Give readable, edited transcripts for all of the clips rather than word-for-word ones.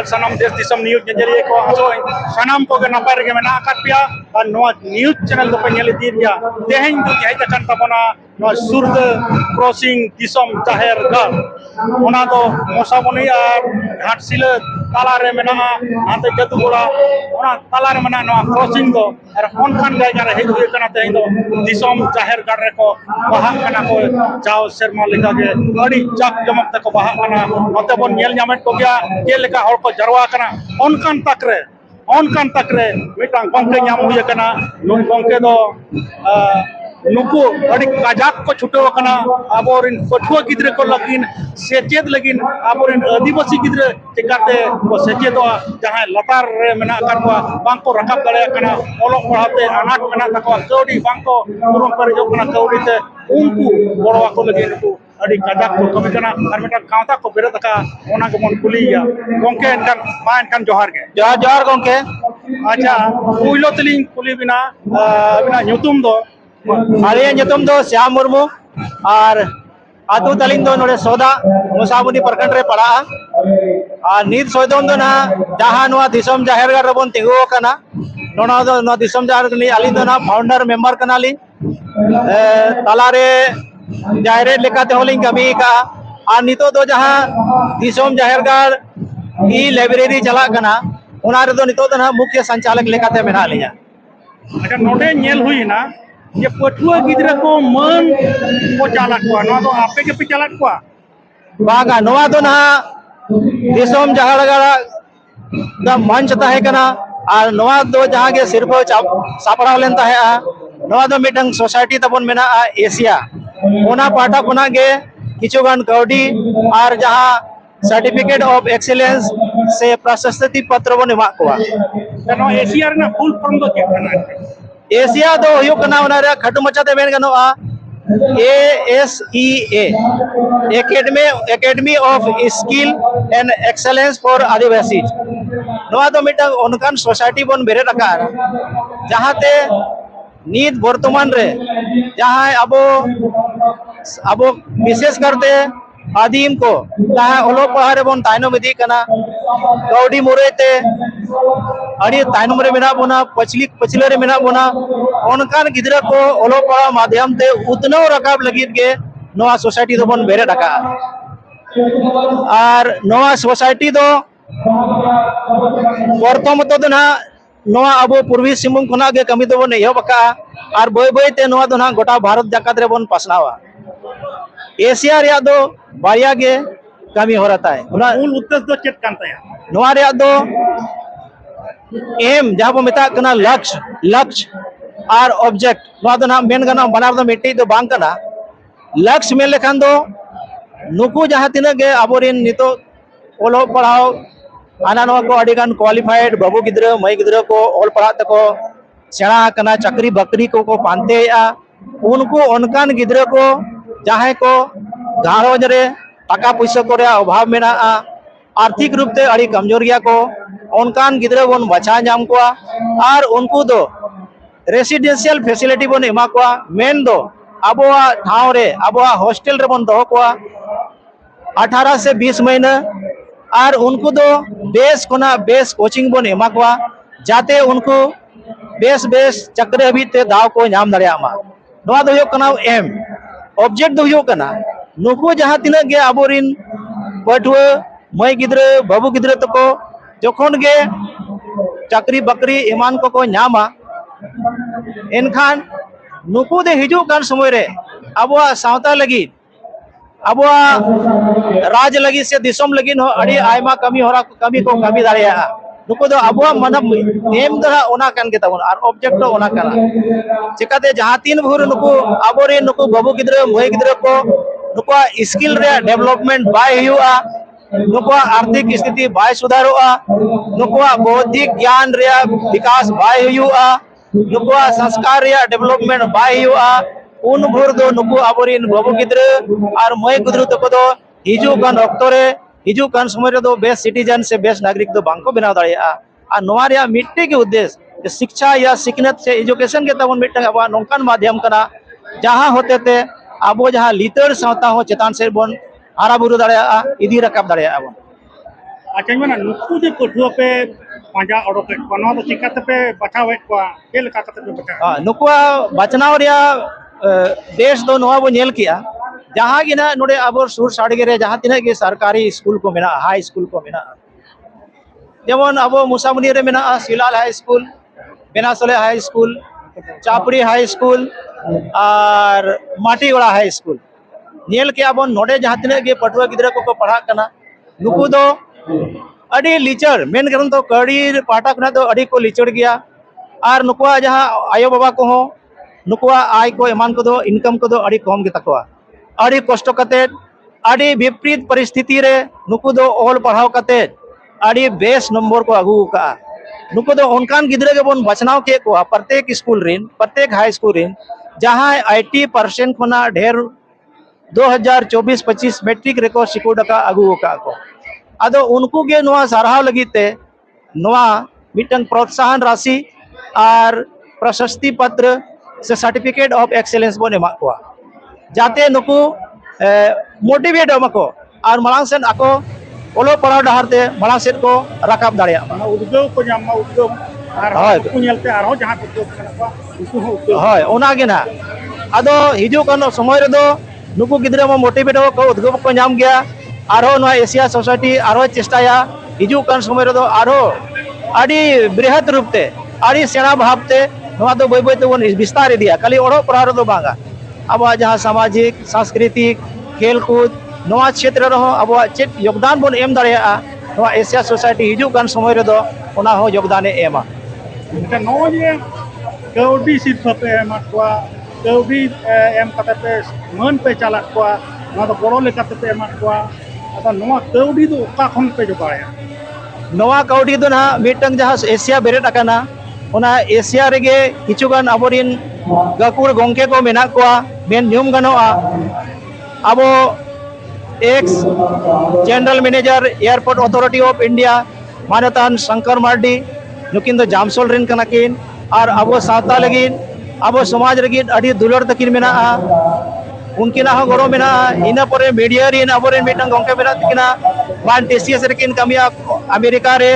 सनम देश दिसम न्यूज जरिए को आसो सनम को नपाय रे मेना आकात पिया और नोआ न्यूज चैनल दो पे नेल दी दिया तेहें दो हेज अकन तबना नोआ सुरद क्रॉसिंग दिसम जाहेर गाल ओना दो मोसाबनी और घाटसिल ताला रे मेना हाते जतुगुड़ा ओना ताला रे मेना नोआ क्रॉसिंग दो और होनखान जायगा रे हेज हुए कना तेहें दो दिसम जाहेर गाल रे को बाहा कना को जाओ शर्मा लेका के अड़ी चाक जमक तक बाहा कना नते बन नेल ᱧᱟᱢᱮᱫ को गया के लेका हर को जरवा कना ओनकान तक रे मिटांग गंके ᱧᱟᱢ हुए कना नुन गंके दो नुकु अड़ी काजाक को छुटो कना आबोरिन पठुआ गिद्रे को लगिन सेचेद लगिन आबोरिन आदिवासी गिद्रे चिकाते को सेचेदो जहां लतार रे मेना करवा बांको रकाब दड़े कना ओलो पढ़ाते अनाट मेना तको कौडी बांको पुरम पर जो कना कौडी ते उनको बड़वा को लगिन को अड़ी काजाक को कमी कना और मेटा गांवता को बेरे तका ओना के मन कुलिया गंके एनकान मा एनकान जोहार के जोहार गंके अच्छा पुइलो तलिंग कुली बिना बिना ᱧᱩᱛᱩᱢ दो आलिया ᱧᱩᱛᱩᱢ दो श्याम मुर्मू और आतु तलिंग दो नोडे सोदा मुसाबुनी प्रखंड रे पड़ा और नीत सोयदोन दो ना जहां नोआ दिसम जाहेर गार रबन तिंगु कना नोना दो नो दिसम जाहेर कनी आली दो ना फाउंडर मेंबर कनाली तालारे जाहेर लेकाते होलिंग कमी का और नितो दो जहां दिसम जाहेर गार ई लाइब्रेरी चला कना ओना रे दो नितो दो ना मुख्य संचालक लेकाते मेना लिया अच्छा नोडे नेल हुई ना ये पठुआ गिद्रा को मन को चालक को नो तो आपे के पे चालक को बागा नोवा दो ना दिसम जाहेर गार दा मंच ताहे कना और नोवा दो जहां के सिर्फ सापड़ाव लेन ताहे नोवा दो मिटंग सोसाइटी तबन मेना एशिया ओना पाटा कोना गे किछुगान कौडी और जहां सर्टिफिकेट ऑफ एक्सीलेंस से प्रशस्ति पत्र बन एमा कोआ नो एशिया रे ना फुल फॉर्म दो के कना एशिया दो हुयो कना ओना रे खटु मचाते बेन गनोआ ASEA academy of skill and excellence for Adivasi नोआ दो मिटंग ओनकान सोसाइटी बन बेरे रखा जहां ते नीत वर्तमान रे जहां अब विशेष करते आदिम को जहां ओलो पहाड़े बन तायनम इदी कना कौडी मुरेते अड़ी तायनम रे मेना बोना पछले रे मेना बोना ओनकान गिद्रा को ओलो पढ़ा माध्यम ते उतनो रकाब लगित के नोआ सोसाइटी दो बन बेरे रखा और नोआ सोसाइटी दो प्रथम तो ना नोआ अब पूर्वी सिंहभूम खुना गे कमी दो बन एहब का और बय बय ते नोआ दो ना गोटा भारत जाकत रे बन पासनावा एशिया रे दो बारिया गे कमी हो रहता है मूल उद्देश्य दो चेक कांता है नोआ रे दो एम जहां बो मेता कना लक्ष्य और ऑब्जेक्ट नोआ दो ना मेन गना बनार दो मिट्टी दो बांग कना लक्ष्य में लेखान दो नुकु जहां तिना गे अबोरिन नितो ओलो पढ़ाओ आना नोआ को अडिगान क्वालिफाइड बाबू गिद्रा मई गिद्रा को ओल पढ़ा तको सेना कना चक्री बकरी को पानते उनको उनकान गिद्रा को जहां को घारोज रे टाका पैसा को अभाव मेना आर्थिक रूप से अड़ी कमजोर गया को उनकान गिद्रा बन बचा जाम को और उनको दो रेसिडेंशियल फैसिलिटी बन एमा को मेन दो अबोआ ठाव रे अबोआ हॉस्टल रे बन दो को 18 से 20 महीना और उनको दो बेस कोचिंग बन एमा को जाते उनको बेस चक्र हबी ते दाव को नाम दड़ियामा नोआ दो हुयो कना एम ऑब्जेक्ट दो हुयो कना नुकु जहां तिना गे अबोरिन पठुआ मई गिद्रा बाबू गिद्रा तको जखन गे चक्री बकरी ईमान को नामा एनखान नुकु दे हिजु कान समय रे अबुआ सावता लगी अबुआ राज लगी से दिसम लगी हो अड़ी आयमा कमी होरा कमी को कमी दाड़िया नुकु दो अबुआ मन एम दरा ओना कान के तबन और ऑब्जेक्ट दो ओना काना चिकाते जहां तीन भूर नुकु अबोरे नुकु बाबू गिद्रा मई गिद्रा को नुकु स्किल रे डेवलपमेंट बाय हुआ नुकु आर्थिक स्थिति बाय सुधारोआ नुकु बौद्धिक ज्ञान रे विकास बाय हुआ नुकु संस्कार रे डेवलपमेंट बाय हुआ उन भोर दो नुकु अबोरिन बाबू गिद्रा और मई गिद्रा तको दो हिजु कान ऑक्टो रे हिजु कान समय रे दो बेस्ट सिटीजन से बेस्ट नागरिक दो बांको बनाव दाड़िया और नोआ रे मिट्टी के उद्देश्य शिक्षा या सिखनत से एजुकेशन के तबन मिटंग अब नोंकान माध्यम कना जहां होते ते अब जहां लितर सावता हो चेतान से बन हारा बुरु दाड़िया इदी रकाब दाड़िया अब अच्छा मैं नुकु जे पठुआ पे पांजा ओडोके कोनो तो चिकाते पे बचावे को केल का कते पे बचा नुकुआ बचनाव रिया देश दो नवा बो नेल किया जहाँ गी ना नोडे अब सुर साड़गे रे जहाँ तिना गे सरकारी स्कूल को मेना हाई स्कूल को मेना जेमन अब मुसामुनी रे मेना Silal high school Benasole high school Chapri high school और माटीगोड़ा हाई स्कूल नेल के अब नोडे जहाँ तिना गे पटुआ गिद्रा को पढ़ा कना नुकु दो अड़ी लिचर मेन करन तो कड़ी पाटा कना तो अड़ी को लिचर गया और नुकुआ जहाँ आयो बाबा को हो नुकुआ आय को एमान को दो इनकम को दो अड़ी कम गे तकवा अड़ी कष्ट कते अड़ी विपरीत परिस्थिति रे नुकु दो ऑल पढ़ाव कते अड़ी बेस नंबर को अगू का नुकु दो उनकान गिद्रे के बन बचनाव के को प्रत्येक स्कूल रिन प्रत्येक हाई स्कूल रिन जहाँ 80% खना ढेर 2024-25 मैट्रिक रेको सिकुड़ का अगू का को अदो उनको के नवा साराव लगिते नवा मिटन प्रोत्साहन राशि और प्रशस्ति पत्र से सर्टिफिकेट ऑफ एक्सेलेंस बन एमा को जाते नुकु मोटिवेट एमको और मांग सेन आको ओलो पढ़ाव डहारते मांग सेन को रकाब दाड़िया उद्योग को जामा उद्योग और को नेलते आरो जहां उद्योग कना को उनको हो उद्योग होय ओना गे ना अदो हिजु कनो समय रे दो नुकु गिद्रे म मोटिवेट को उद्योग को नाम गया आरो नवा एशिया सोसाइटी आरो चेष्टाया हिजु कन समय रे दो आरो आडी बृहत रूपते आडी सेना भावते नवा दो बय बय तो विस्तार दिया खाली ओड़ो पढ़ा रे दो बांगा अब जहाँ सामाजिक सांस्कृतिक खेलकूद नवा क्षेत्र रहो अब चेक योगदान बन एम दाड़िया नवा एशिया सोसाइटी हिजु कन समय रे दो ओना हो योगदान एमा नो ये कौडी सिर्फ पे एम को कौडी एम कते पे मन पे चला को ना तो बड़ो लेकते पे एम को अदा नवा कौडी दो ओका खन पे जोगाया नवा कौडी दो ना मिटंग जहाँ एशिया बेरेट अकाना ओना एशिया रेगे किचुगान अबोरिन गाकुड़ गोंके को मेना को मेन न्यूम गनोआ अब ex general manager airport authority of India मानतान शंकर मार्डी नुकिन दो जामसोल रिन कनाकिन और अब सावता लगिन अब समाज लगिन अड़ी दुलर तकिन मेना उनकिन हो गड़ो मेना इना परे मीडिया रिन अबोरिन मिटंग गोंके मेना तकिना मान टीसीएस रेकिन कमिया अमेरिका रे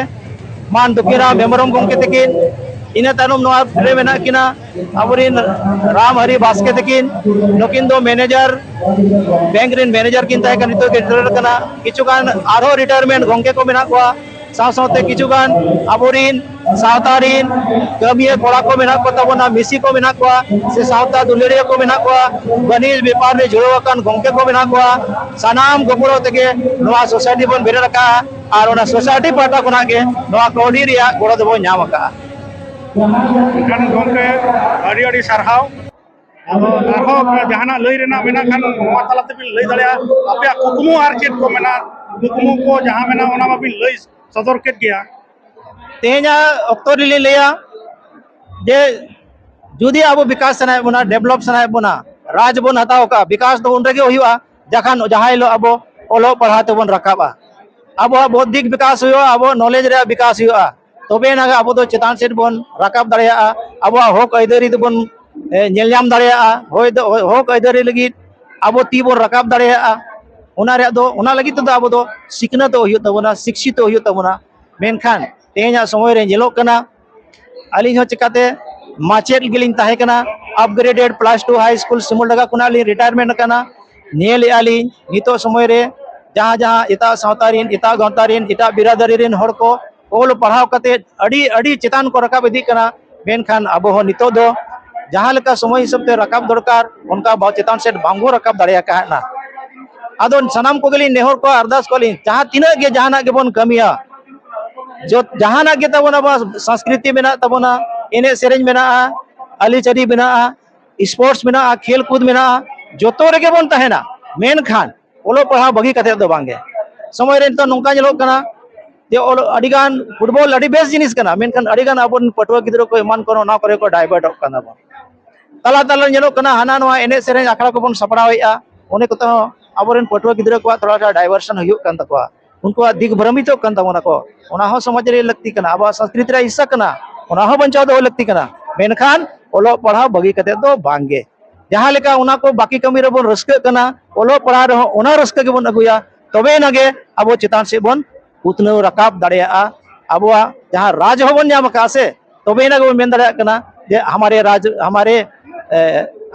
मान दुकिरा मेमोरम गोंके तकिन इन तानुम नवा रे मेना किना अबोरिन राम हरि बास्के तकिन नुकिन दो मैनेजर बैंक रिन मैनेजर किन ताय कन तो रिटायर कना किचुगान आरो रिटायरमेंट गोंके को मेना को साव सावते किचुगान अबोरिन सावतारिन कमिया कोड़ा को मेना को तबना मिसी को मेना को से सावता दुलेरिया को मेना को बनिज व्यापार रे जुड़ो कन गोंके को मेना को सनाम गोपड़ो तके नवा सोसाइटी बन बेरे रखा और ओना सोसाइटी पाटा कोना के नवा कौडी रिया गोड़ो दबो नाम का खान गोंके अड़ी अड़ी सरहाव अब आरो जहाना लई रेना मेना खान नवा तलाते बिन लई दाड़िया आपे कुकुमु आर चेत को मेना कुकुमु को जहां मेना ओना मा बिन लई सदर केत गया तेजा अक्तर ले लिया जे जुदी अब विकास सनाय बना डेवलप सनाय बना राज बन हताव का विकास तो उनरे के हुआ जखान जहां लो अब ओलो पढ़ाते बन रखाबा अब बौद्धिक विकास हुआ अब नॉलेज रे विकास हुआ तबे ना अब तो चेतान सेट बन रकाब दाड़िया अब हक अयदारी तो बन नेल नाम दाड़िया होय दो हक अयदारी लगी अब ती बन रकाब दाड़िया ओना रे दो ओना लगी तो अब दो सिखना तो हुई तबना शिक्षित हुई तबना मेनखान तेजा समय रे जेलो कना अली हो चिकाते माचेट गिलिंग ताहे कना अपग्रेडेड +2 हाई स्कूल सिमुलडगा कुना ली रिटायरमेंट कना नेल आली नितो समय रे जहाँ जहाँ इता सावतारिन इता गौतारिन इता बिरादरी रिन हर को ओल पढ़ाव कते अड़ी अड़ी चेतान को रकाब इदी कना मेनखान अब हो नितो दो जहाँ लेका समय हिसाब ते रकाब दरकार उनका बहुत चेतान सेट बांगो रकाब दाड़िया का ना आदो सनाम को गली नेहर को अरदास को ली जहाँ तीना गे जहाना गे बन कमिया जो जहाना गे तबना संस्कृति मेना तबना एने सेरेंज मेना अलीचरी मेना स्पोर्ट्स मेना खेल कूद मेना जोतो रेगे बन तहेना मेनखान ओलो पढ़ा बगी कते दो बांगे समय रे तो नोंका जेलो कना जे ओलो अडिगान फुटबॉल अडी बेस जिनिस कना मेनखान अडिगान अबन पटवा गिद्रो को मान करो ना करे को डाइवर्ट कना बन तला तला जेलो कना हाना नवा एने सेरेंज आखड़ा को बन सपड़ावेआ ओने को तो अबोरेन पटवा गिद्रो को थोड़ा डाइवर्सन हुयो कन तकवा उनको दिग भ्रमित कन तबना को ओना हो समाज रे लगती कना अब संस्कृति रे हिस्सा कना ओना हो बंचाव दो लगती कना मेनखान ओलो पढ़ा बगी कते दो बांगे जहाँ लेका उना को बाकी कमी रे बन रस्क कना ओलो पढ़ा रे ओना रस्क के बन अगुया तबे नगे अब चेतान से बन उतनाव रकाब दाड़ेया अबुआ जहाँ राज होबन नाम का से तबे ना गेबन मेन दाड़ेया कना जे हमारे राज हमारे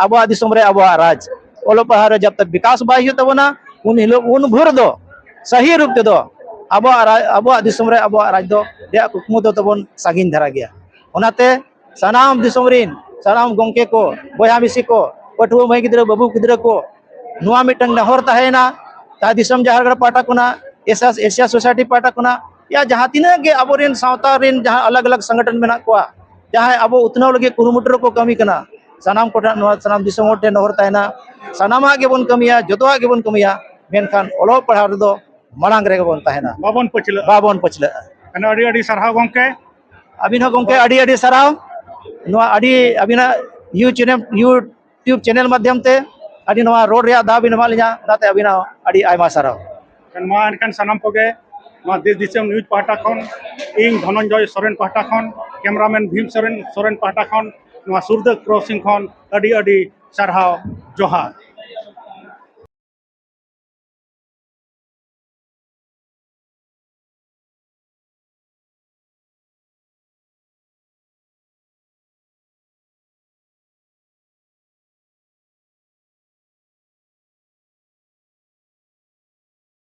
अबुआ दिसम रे अबुआ राज ओलो पहाड़ जब तक विकास बाय हो तबना उन हिलो उन भोर दो सही रूप ते दो अबुआ दिसम रे अबुआ राज दो या कुकमु दो तबन सागिन धरा गया ओनाते सनाम दिसम रिन सनाम गोंके को बोया मिसी को पठुआ माई गिद्रा बाबू गिद्रा को नुआ मिटंग नहर तहेना ता दिसम जाहरगढ़ पाटा कोना एशिया सोसाइटी पाटा कोना या जहाँ तीना के अबोरेन सावता रेन जहाँ अलग अलग संगठन में को जहाँ अब उतनाव लगे कुरुमुटर को कमी कना सनाम कोटा सनाम दिसम होटे नहर तहेना सनामा के बन कमिया जतवा के बन कमिया मेनखान ओलो पढ़ाव रे दो मांग रे बन तहेना बाबन पछले अना अड़ी सरहाव गोंके अबिन गोंके अड़ी सराव नुआ अड़ी अबिना यूट्यूब चैनल माध्यम ते अड़ी नुआ रोड रे दा बिन मालिया नाते अबिना अड़ी आयमा सराव मा एनकान सनाम कोगे नुआ देश दिसम न्यूज पाटा खन इन धनंजय सोरेन पाटा खन कैमरामैन भीम सोरेन पाटा खन नुआ सुरद क्रॉसिंग खन अड़ी सरहाव जोहार।